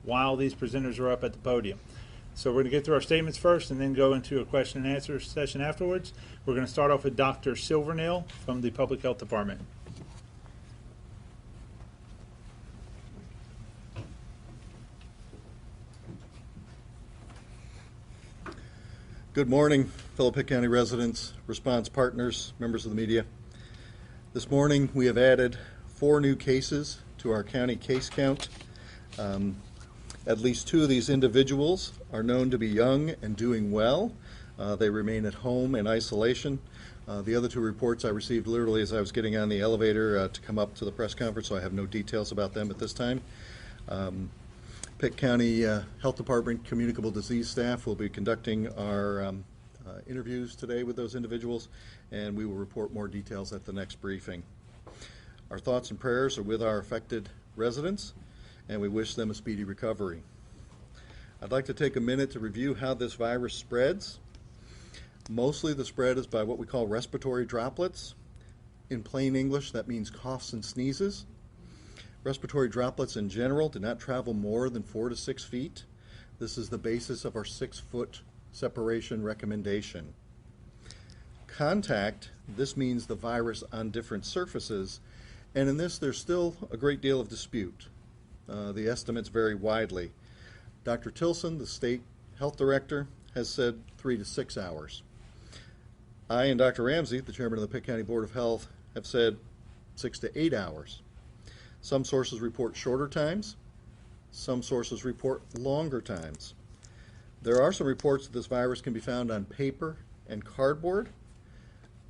while these presenters are up at the podium. So we're going to get through our statements first and then go into a question and answer session afterwards. We're going to start off with Dr. Silvernail from the Public Health Department. Good morning, fellow Pitt County residents, response partners, members of the media. This morning we have added 4 new cases to our county case count. At least 2 of these individuals are known to be young and doing well. They remain at home in isolation. The other 2 reports I received literally as I was getting on the elevator to come up to the press conference, so I have no details about them at this time. Pitt County Health Department communicable disease staff will be conducting our interviews today with those individuals, and we will report more details at the next briefing. Our thoughts and prayers are with our affected residents, and we wish them a speedy recovery. I'd like to take a minute to review how this virus spreads. Mostly the spread is by what we call respiratory droplets. In plain English, that means coughs and sneezes. Respiratory droplets in general do not travel more than 4 to 6 feet. This is the basis of our 6-foot separation recommendation. Contact, this means the virus on different surfaces, and in this there's still a great deal of dispute. The estimates vary widely. Dr. Tilson, the state health director, has said 3 to 6 hours. I and Dr. Ramsey, the chairman of the Pitt County Board of Health, have said 6 to 8 hours. Some sources report shorter times. Some sources report longer times. There are some reports that this virus can be found on paper and cardboard.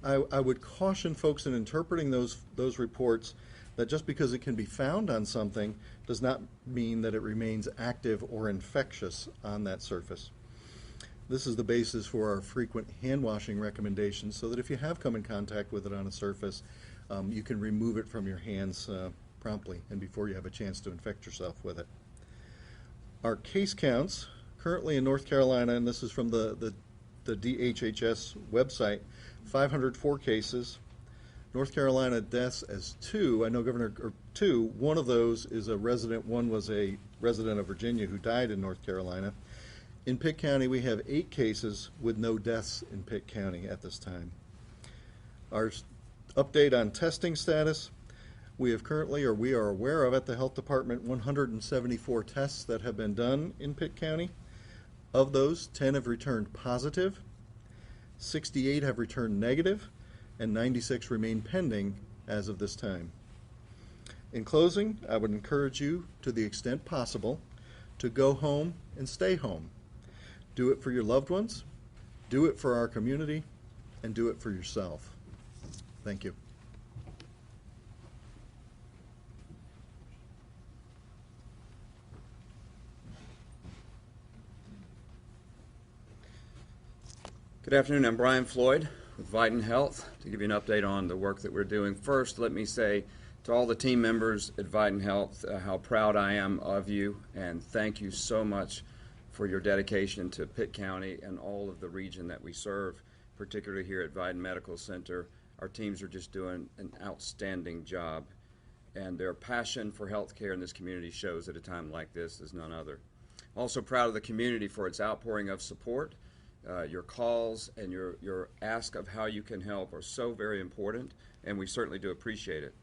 I would caution folks in interpreting those reports that just because it can be found on something does not mean that it remains active or infectious on that surface. This is the basis for our frequent hand washing recommendations, so that if you have come in contact with it on a surface, you can remove it from your hands promptly and before you have a chance to infect yourself with it. Our case counts currently in North Carolina, and this is from the DHHS website, 504 cases. North Carolina deaths as 2. I know Governor 2. One of those is a resident. One was a resident of Virginia who died in North Carolina. In Pitt County, we have 8 cases with no deaths in Pitt County at this time. Our update on testing status. We have currently, or we are aware of at the Health Department, 174 tests that have been done in Pitt County. Of those, 10 have returned positive, 68 have returned negative, and 96 remain pending as of this time. In closing, I would encourage you, to the extent possible, to go home and stay home. Do it for your loved ones, do it for our community, and do it for yourself. Thank you. Good afternoon. I'm Brian Floyd with Vidant Health to give you an update on the work that we're doing. First, let me say to all the team members at Vidant Health how proud I am of you, and thank you so much for your dedication to Pitt County and all of the region that we serve, particularly here at Vidant Medical Center. Our teams are just doing an outstanding job, and their passion for health care in this community shows at a time like this as none other. Also proud of the community for its outpouring of support. Your calls and your ask of how you can help are so very important, and we certainly do appreciate it.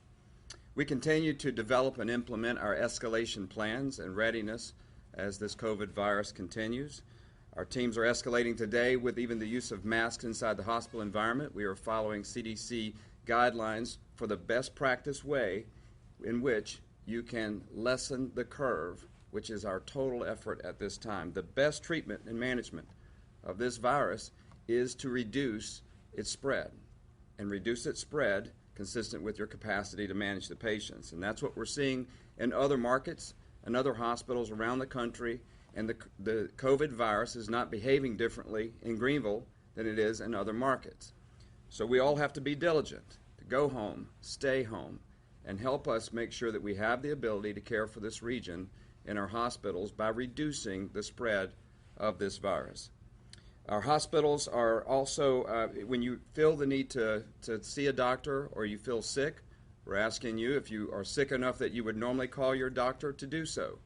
We continue to develop and implement our escalation plans and readiness as this COVID virus continues. Our teams are escalating today with even the use of masks inside the hospital environment. We are following CDC guidelines for the best practice way in which you can lessen the curve, which is our total effort at this time. The best treatment and management of this virus is to reduce its spread, and reduce its spread consistent with your capacity to manage the patients. And that's what we're seeing in other markets and other hospitals around the country, and the COVID virus is not behaving differently in Greenville than it is in other markets. So we all have to be diligent to go home, stay home, and help us make sure that we have the ability to care for this region in our hospitals by reducing the spread of this virus. Our hospitals are also, when you feel the need to see a doctor or you feel sick, we're asking you, if you are sick enough that you would normally call your doctor, to do so.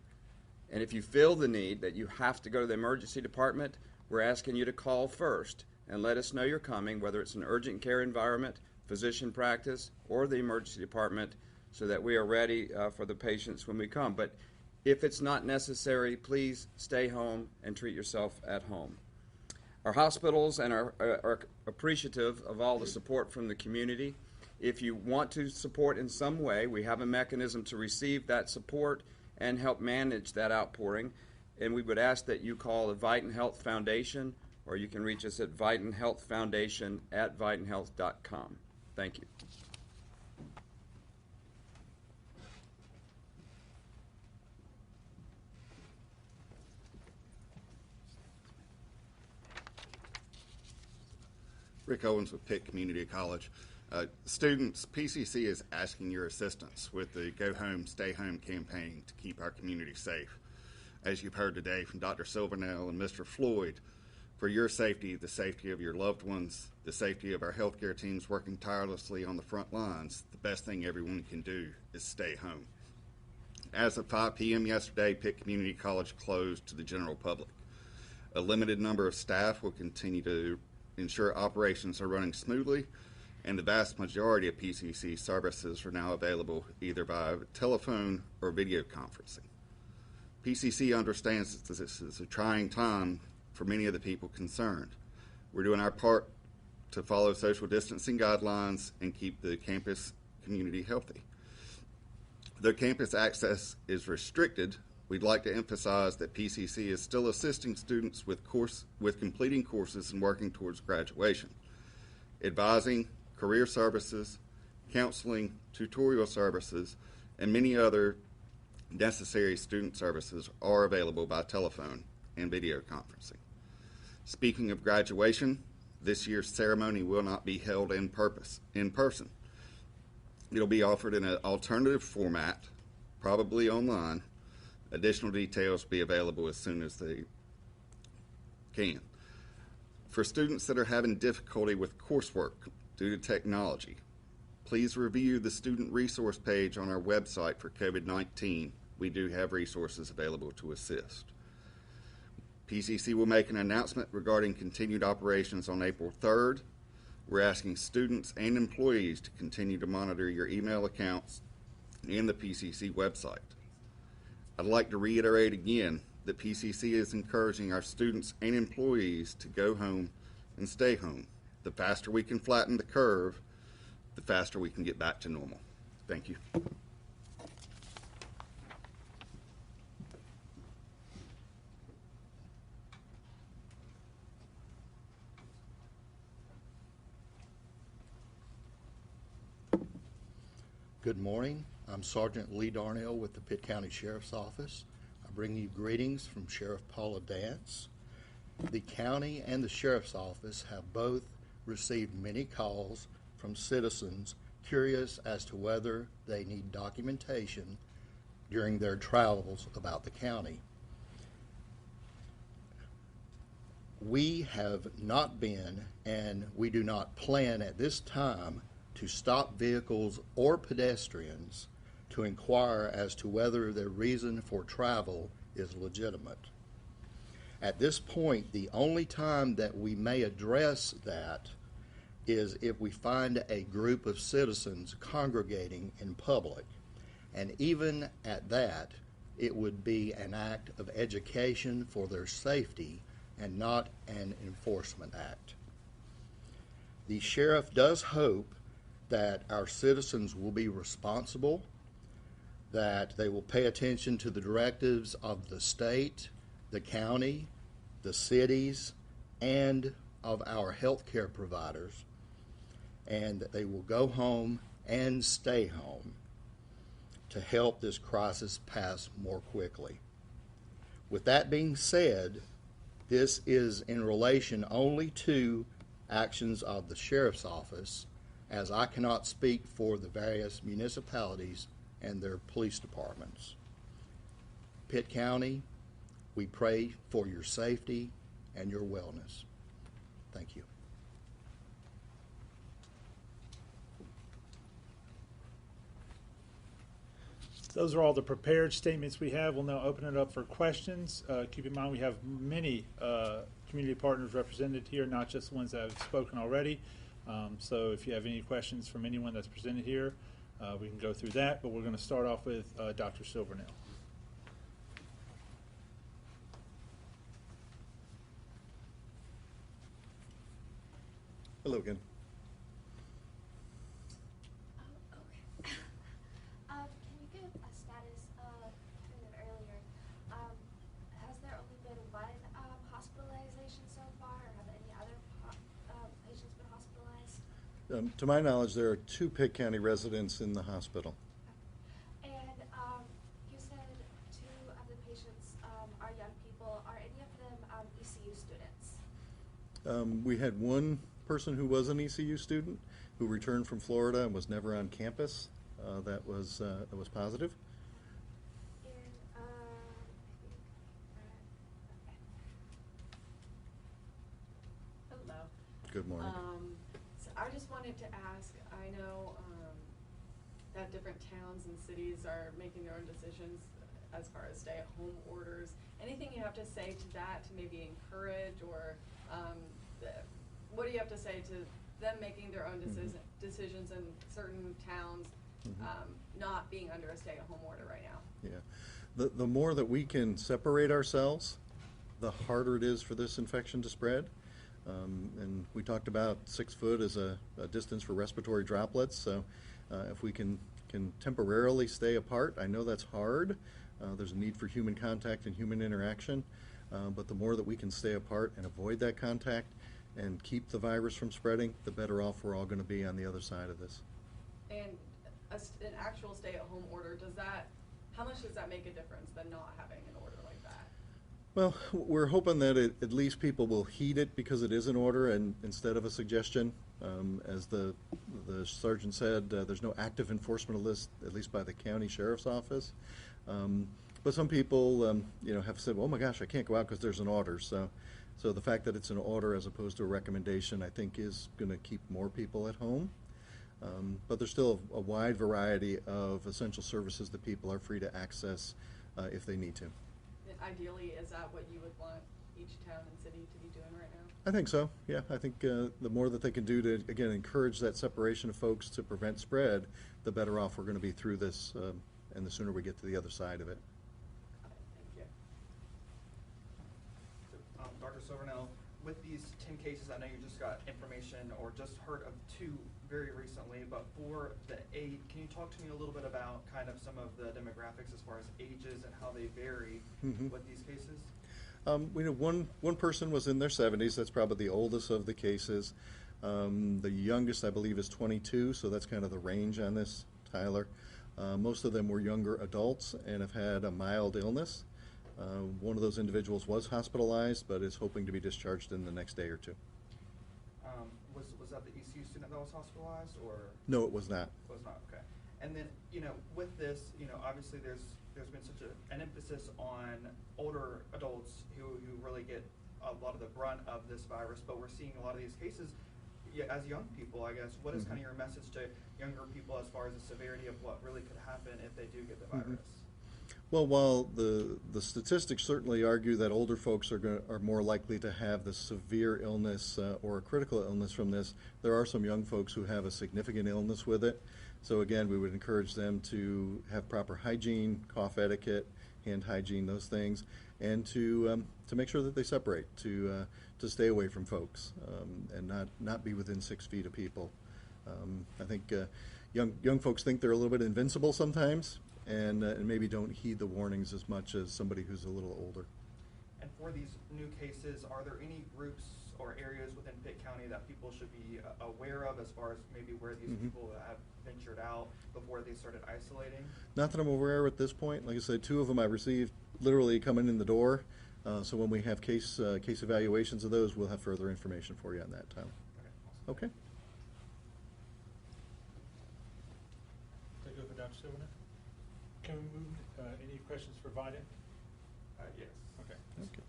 And if you feel the need that you have to go to the emergency department, we're asking you to call first and let us know you're coming, whether it's an urgent care environment, physician practice, or the emergency department, so that we are ready for the patients when we come. But if it's not necessary, please stay home and treat yourself at home. Our hospitals are appreciative of all the support from the community. If you want to support in some way, we have a mechanism to receive that support and help manage that outpouring. And we would ask that you call the Vidant Health Foundation, or you can reach us at vidanthealthfoundation@vidanthealth.com. Thank you. Rick Owens with Pitt Community College. Students, PCC is asking your assistance with the Go Home, Stay Home campaign to keep our community safe. As you've heard today from Dr. Silvernail and Mr. Floyd, for your safety, the safety of your loved ones, the safety of our healthcare teams working tirelessly on the front lines, the best thing everyone can do is stay home. As of 5 p.m. yesterday, Pitt Community College closed to the general public. A limited number of staff will continue to ensure operations are running smoothly, and the vast majority of PCC services are now available either by telephone or video conferencing. PCC understands that this is a trying time for many of the people concerned. We're doing our part to follow social distancing guidelines and keep the campus community healthy. Though campus access is restricted, we'd like to emphasize that PCC is still assisting students with completing courses and working towards graduation. Advising, career services, counseling, tutorial services, and many other necessary student services are available by telephone and video conferencing. Speaking of graduation, this year's ceremony will not be held in person. It'll be offered in an alternative format, probably online. Additional details will be available as soon as they can. For students that are having difficulty with coursework due to technology, please review the student resource page on our website for COVID-19. We do have resources available to assist. PCC will make an announcement regarding continued operations on April 3rd. We're asking students and employees to continue to monitor your email accounts and the PCC website. I'd like to reiterate again that PCC is encouraging our students and employees to go home and stay home. The faster we can flatten the curve, the faster we can get back to normal. Thank you. Good morning. I'm Sergeant Lee Darnell with the Pitt County Sheriff's Office. I bring you greetings from Sheriff Paula Dance. The county and the Sheriff's Office have both received many calls from citizens curious as to whether they need documentation during their travels about the county. We have not been, and we do not plan at this time, to stop vehicles or pedestrians to inquire as to whether their reason for travel is legitimate. At this point, the only time that we may address that is if we find a group of citizens congregating in public. And even at that, it would be an act of education for their safety and not an enforcement act. The sheriff does hope that our citizens will be responsible, that they will pay attention to the directives of the state, the county, the cities, and of our healthcare providers, and that they will go home and stay home to help this crisis pass more quickly. With that being said, this is in relation only to actions of the Sheriff's Office, as I cannot speak for the various municipalities and their police departments. Pitt County, we pray for your safety and your wellness. Thank you. Those are all the prepared statements we have. We'll now open it up for questions. Keep in mind we have many community partners represented here, not just the ones that have spoken already. So if you have any questions from anyone that's presented here, we can go through that. But we're going to start off with Dr. Silvernail. Hello again. Okay. Can you give a status of, earlier, has there only been one hospitalization so far, or have any other patients been hospitalized? To my knowledge, there are 2 Pitt County residents in the hospital. And you said 2 of the patients are young people. Are any of them ECU students? We had one person who was an ECU student who returned from Florida and was never on campus. That was positive. And I think, okay. Hello. Good morning. So I just wanted to ask, I know that different towns and cities are making their own decisions as far as stay-at-home orders. Anything you have to say to that to maybe encourage, or what do you have to say to them making their own decisions in certain towns not being under a stay-at-home order right now? Yeah. The more that we can separate ourselves, the harder it is for this infection to spread. And we talked about 6 foot as a distance for respiratory droplets. So if we can temporarily stay apart, I know that's hard. There's a need for human contact and human interaction. But the more that we can stay apart and avoid that contact and keep the virus from spreading, the better off we're all going to be on the other side of this. And an actual stay-at-home order, how much does that make a difference than not having an order like that? Well, we're hoping that at least people will heed it because it is an order and instead of a suggestion. As the sergeant said, there's no active enforcement list, at least by the county sheriff's office. But some people, have said, "Oh my gosh, I can't go out because there's an order." So the fact that it's an order as opposed to a recommendation, I think, is going to keep more people at home. But there's still a wide variety of essential services that people are free to access if they need to. And ideally, is that what you would want each town and city to be doing right now? I think so, yeah. I think the more that they can do to, again, encourage that separation of folks to prevent spread, the better off we're going to be through this, and the sooner we get to the other side of it. Thank you. So, Dr. Silvernail, with these 10 cases, I know you just got information or just heard of 2 very recently, but for the 8, can you talk to me a little bit about kind of some of the demographics as far as ages and how they vary with these cases? We know one person was in their 70s. That's probably the oldest of the cases. The youngest, I believe, is 22, so that's kind of the range on this, Tyler. Most of them were younger adults and have had a mild illness. One of those individuals was hospitalized, but is hoping to be discharged in the next day or 2. Was that the ECU student that was hospitalized, or? No, it was not. Was not, okay. And then, with this, obviously there's been such an emphasis on older adults who really get a lot of the brunt of this virus, but we're seeing a lot of these cases as young people, I guess. What is kind of your message to younger people as far as the severity of what really could happen if they do get the virus? Well, while the statistics certainly argue that older folks are more likely to have the severe illness or a critical illness from this, there are some young folks who have a significant illness with it. So again, we would encourage them to have proper hygiene, cough etiquette, hand hygiene, those things, and to make sure that they separate, to stay away from folks, and not be within 6 feet of people. I think young folks think they're a little bit invincible sometimes, and maybe don't heed the warnings as much as somebody who's a little older. And for these new cases, are there any groups or areas within Pitt County that people should be aware of as far as maybe where these people have ventured out before they started isolating? Not that I'm aware of at this point. Like I said, 2 of them I received literally coming in the door. So when we have case evaluations of those, we'll have further information for you on that, Tyler. Okay. Okay. Take over, Dr. Silvernail. Can we move, any questions for Vidant? Yes. Okay. Okay.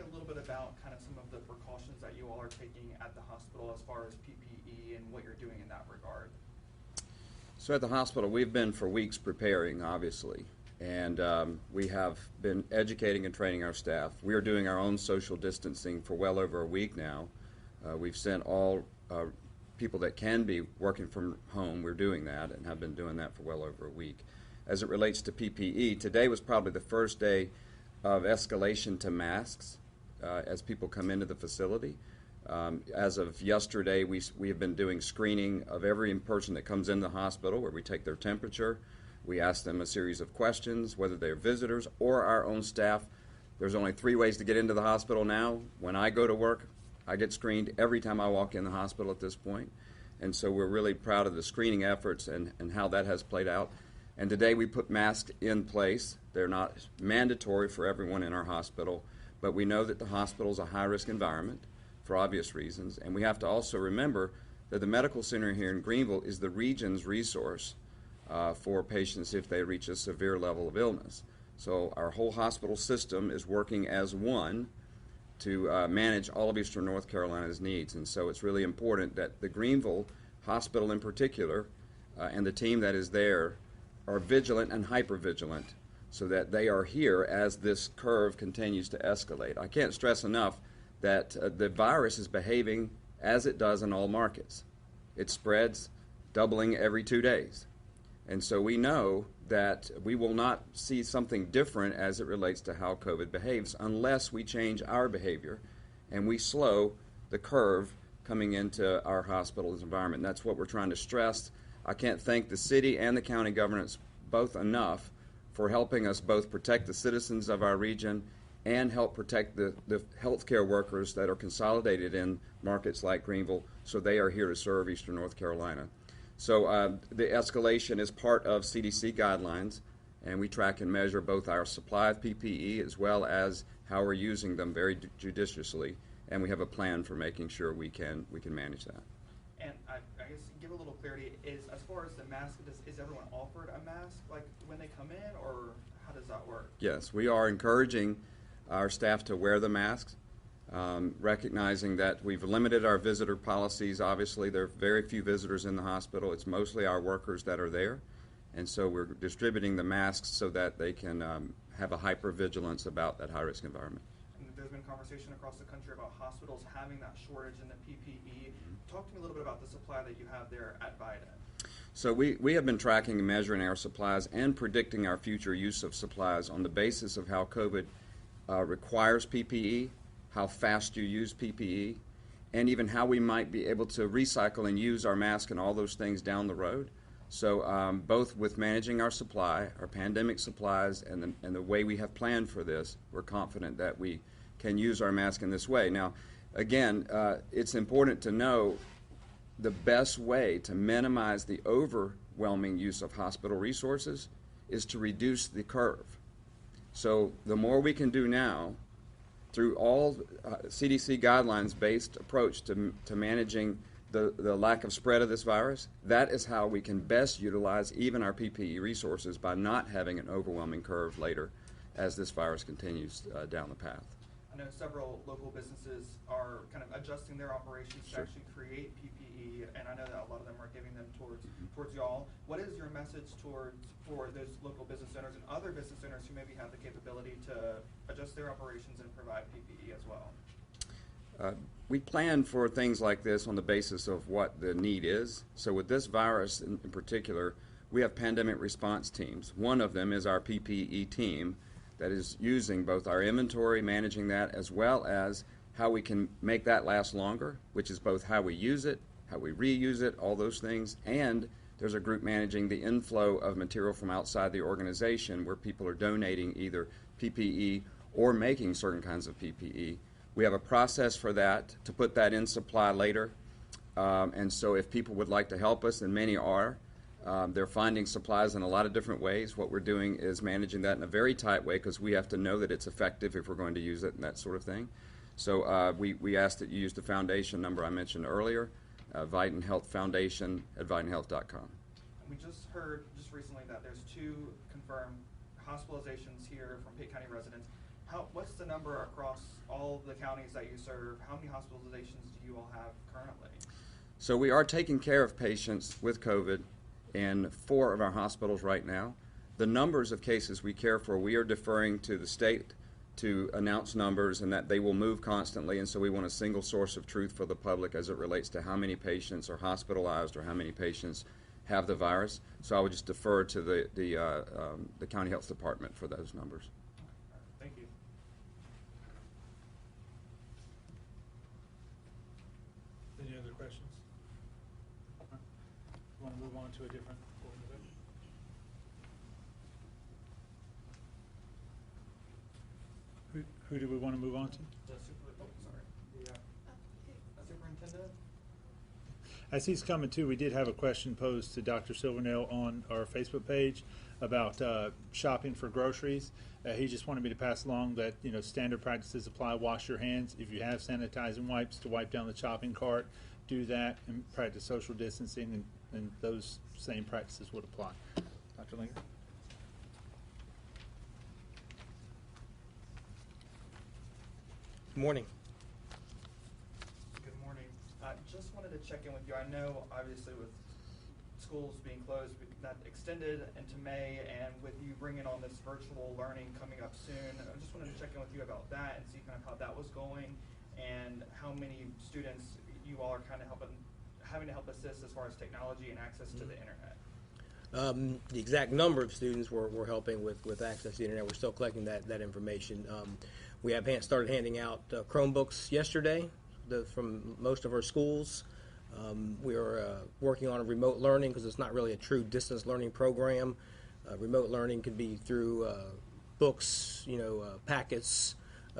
me a little bit about kind of some of the precautions that you all are taking at the hospital as far as PPE and what you're doing in that regard. So at the hospital, we've been for weeks preparing, obviously, and we have been educating and training our staff. We are doing our own social distancing for well over a week now. We've sent all people that can be working from home. We're doing that and have been doing that for well over a week. As it relates to PPE, today was probably the first day of escalation to masks as people come into the facility. As of yesterday, we have been doing screening of every person that comes into the hospital, where we take their temperature. We ask them a series of questions, whether they're visitors or our own staff. There's only 3 ways to get into the hospital now. When I go to work, I get screened every time I walk in the hospital at this point. And so we're really proud of the screening efforts and how that has played out. And today we put masks in place. They're not mandatory for everyone in our hospital, but we know that the hospital is a high-risk environment for obvious reasons. And we have to also remember that the medical center here in Greenville is the region's resource for patients if they reach a severe level of illness. So our whole hospital system is working as one to manage all of Eastern North Carolina's needs. And so it's really important that the Greenville Hospital in particular and the team that is there are vigilant and hyper-vigilant so that they are here as this curve continues to escalate. I can't stress enough that the virus is behaving as it does in all markets. It spreads, doubling every 2 days. And so we know that we will not see something different as it relates to how COVID behaves unless we change our behavior and we slow the curve coming into our hospital's environment. And that's what we're trying to stress. I can't thank the city and the county governments both enough for helping us both protect the citizens of our region and help protect the healthcare workers that are consolidated in markets like Greenville, so they are here to serve Eastern North Carolina. So the escalation is part of CDC guidelines, and we track and measure both our supply of PPE as well as how we're using them very judiciously, and we have a plan for making sure we can manage that. And I guess give a little clarity, is as far as the mask, is everyone offered a mask like when they come in, or how does that work? Yes, we are encouraging our staff to wear the masks, recognizing that we've limited our visitor policies. Obviously, there are very few visitors in the hospital. It's mostly our workers that are there. And so we're distributing the masks so that they can have a hypervigilance about that high-risk environment. And there's been conversation across the country about hospitals having that shortage in the PPE. Talk to me a little bit about the supply that you have there at Vidant. So we have been tracking and measuring our supplies and predicting our future use of supplies on the basis of how COVID requires PPE, how fast you use PPE, and even how we might be able to recycle and use our mask and all those things down the road. So both with managing our supply, our pandemic supplies, and the way we have planned for this, we're confident that we can use our mask in this way. Now, again, it's important to know the best way to minimize the overwhelming use of hospital resources is to reduce the curve. So the more we can do now through all CDC guidelines-based approach to managing the lack of spread of this virus, that is how we can best utilize even our PPE resources by not having an overwhelming curve later as this virus continues down the path. I know several local businesses are kind of adjusting their operations to actually create PPE, and I know that a lot of them are giving them towards y'all. What is your message for those local business owners and other business owners who maybe have the capability to adjust their operations and provide PPE as well? We plan for things like this on the basis of what the need is. So with this virus in particular, we have pandemic response teams. One of them is our PPE team that is using both our inventory, managing that, as well as how we can make that last longer, which is both how we use it, how we reuse it, all those things. And there's a group managing the inflow of material from outside the organization where people are donating either PPE or making certain kinds of PPE. We have a process for that to put that in supply later. And so if people would like to help us, and many are, they're finding supplies in a lot of different ways. What we're doing is managing that in a very tight way because we have to know that it's effective if we're going to use it and that sort of thing. So we ask that you use the foundation number I mentioned earlier, Vidant Health Foundation at vidanthealth.com. We just heard just recently that there's 2 confirmed hospitalizations here from Pitt County residents. what's the number across all the counties that you serve? How many hospitalizations do you all have currently? So we are taking care of patients with COVID in 4 of our hospitals right now. The numbers of cases we care for, we are deferring to the state to announce numbers, and that they will move constantly, and so we want a single source of truth for the public as it relates to how many patients are hospitalized or how many patients have the virus. So I would just defer to the county health department for those numbers. Thank you. Any other questions? Want to move on to a different organization? Who do we want to move on to? Superintendent? As he's coming too, we did have a question posed to Dr. Silvernail on our Facebook page about shopping for groceries. He just wanted me to pass along that, you know, standard practices apply. Wash your hands. If you have sanitizing wipes to wipe down the shopping cart, do that, and practice social distancing, and those same practices would apply. Dr. Linger? Good morning. Good morning. Just wanted to check in with you. I know, obviously, with schools being closed, that extended into May, and with you bringing on this virtual learning coming up soon, I just wanted to check in with you about that and see kind of how that was going, and how many students you all are kind of having to help assist as far as technology and access to the internet. The exact number of students we're helping with access to the internet, we're still collecting that information. We have started handing out Chromebooks yesterday from most of our schools. We are working on a remote learning because it's not really a true distance learning program. Remote learning can be through books, packets,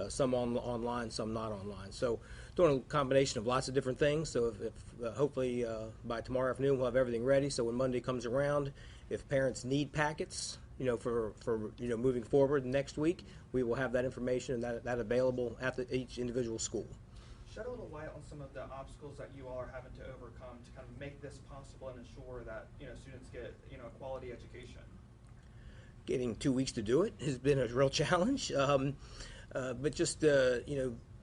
some online, some not online. So doing a combination of lots of different things. So if hopefully by tomorrow afternoon we'll have everything ready. So when Monday comes around, if parents need packets, for moving forward next week, we will have that information and that available at each individual school. Shed a little light on some of the obstacles that you all are having to overcome to kind of make this possible and ensure that students get a quality education. Getting 2 weeks to do it has been a real challenge, but just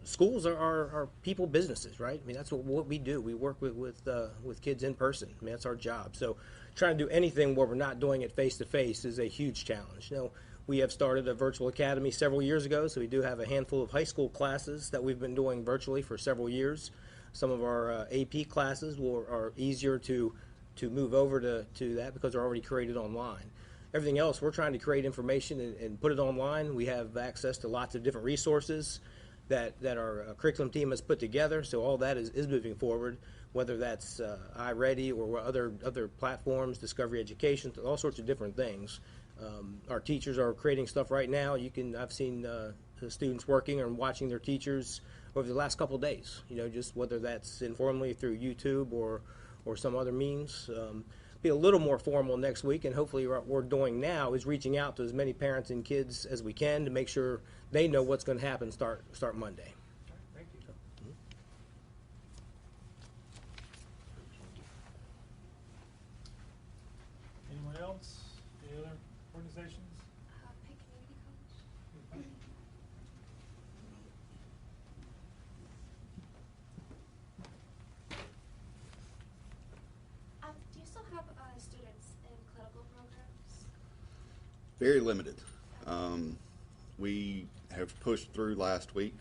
schools are people businesses, right? I mean, that's what we do. We work with kids in person. I mean, that's our job. So trying to do anything where we're not doing it face to face is a huge challenge. We have started a virtual academy several years ago, so we do have a handful of high school classes that we've been doing virtually for several years. Some of our AP classes are easier to move over to that because they're already created online. Everything else, we're trying to create information and put it online. We have access to lots of different resources that our curriculum team has put together, so all that is moving forward, whether that's iReady or other platforms, Discovery Education, all sorts of different things. Our teachers are creating stuff right now. I've seen the students working and watching their teachers over the last couple of days, just whether that's informally through YouTube or some other means. Be a little more formal next week, and hopefully what we're doing now is reaching out to as many parents and kids as we can to make sure they know what's going to happen start Monday. Thank you. Anyone else? Any other organizations? Pitt Community College. Do you still have students in clinical programs? Very limited. We have pushed through last week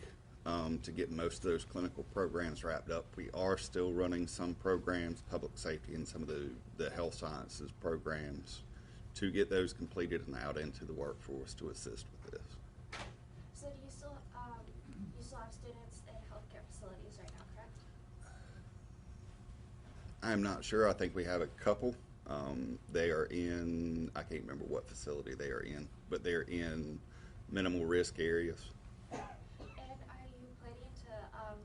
to get most of those clinical programs wrapped up. We are still running some programs, public safety and some of the health sciences programs, to get those completed and out into the workforce to assist with this. So do you still have students in healthcare facilities right now, correct? I'm not sure. I think we have a couple. They are in, I can't remember what facility they are in, but they're in minimal risk areas. And are you planning to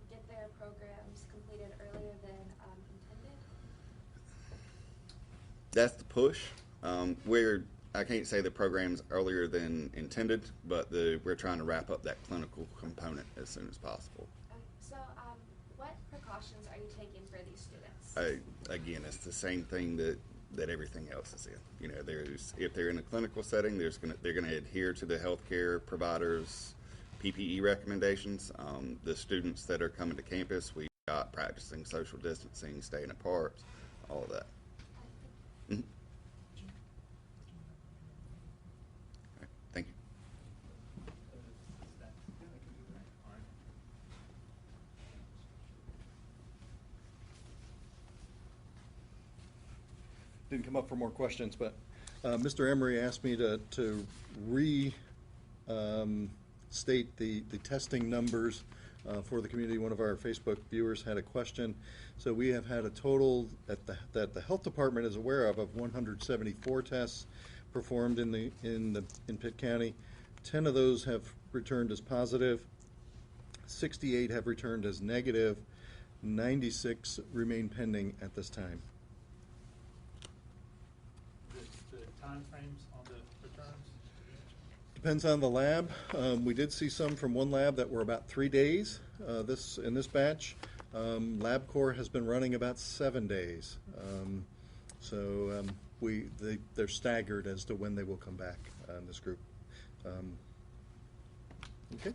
get their programs completed earlier than intended? That's the push. I can't say the program's earlier than intended, but we're trying to wrap up that clinical component as soon as possible. So what precautions are you taking for these students? Again, it's the same thing that everything else is in. If they're in a clinical setting, they're going to adhere to the healthcare providers' PPE recommendations. The students that are coming to campus, we got practicing social distancing, staying apart, all of that. Mhm. All right, thank you. Didn't come up for more questions, but Mr. Emery asked me to state the testing numbers for the community. One of our Facebook viewers had a question. So we have had a total that the health department is aware of 174 tests performed in Pitt County. 10 of those have returned as positive. 68 have returned as negative. 96 remain pending at this time. The timeframes on the returns? Depends on the lab. We did see some from one lab that were about 3 days in this batch. LabCorp has been running about 7 days. They're staggered as to when they will come back in this group. Okay.